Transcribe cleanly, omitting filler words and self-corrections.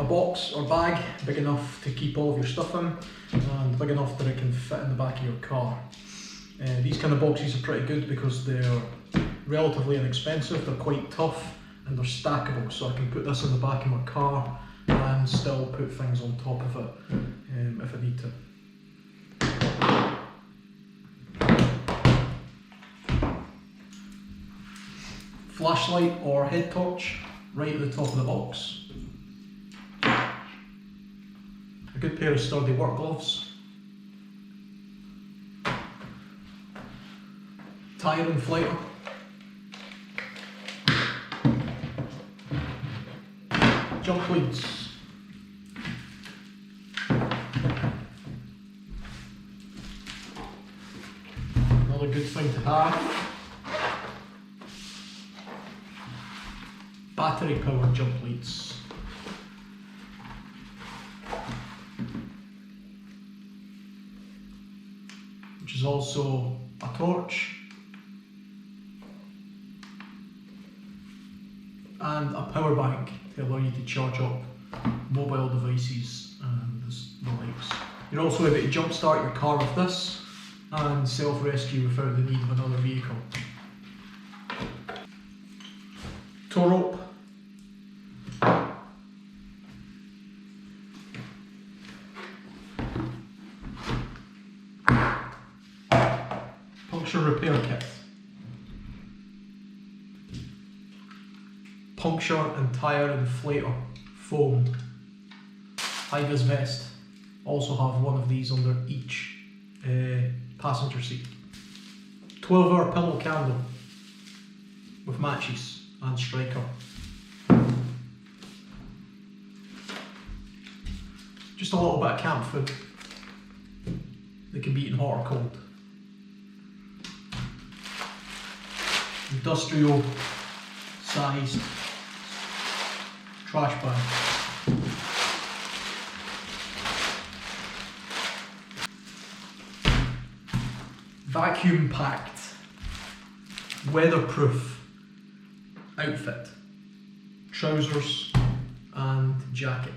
box or bag big enough to keep all of your stuff in, and big enough that it can fit in the back of your car. These kind of boxes are pretty good because they're relatively inexpensive, they're quite tough, and they're stackable, so I can put this in the back of my car and still put things on top of it if I need to. Flashlight or head torch right at the top of the box. A good pair of sturdy work gloves. Tyre inflator. Jump leads. Another good thing to have. Battery powered jump leads. Which is also a torch and a power bank to allow you to charge up mobile devices and the likes. You're also able to jump start your car with this and self-rescue without the need of another vehicle. Tow rope. Puncture repair kit. Puncture and tyre inflator foam. High-vis vest. Also have one of these under each passenger seat. 12-hour pillow candle with matches and striker. Just a little bit of camp food that can be eaten hot or cold. Industrial sized trash bag. Vacuum packed, weatherproof outfit, trousers and jacket.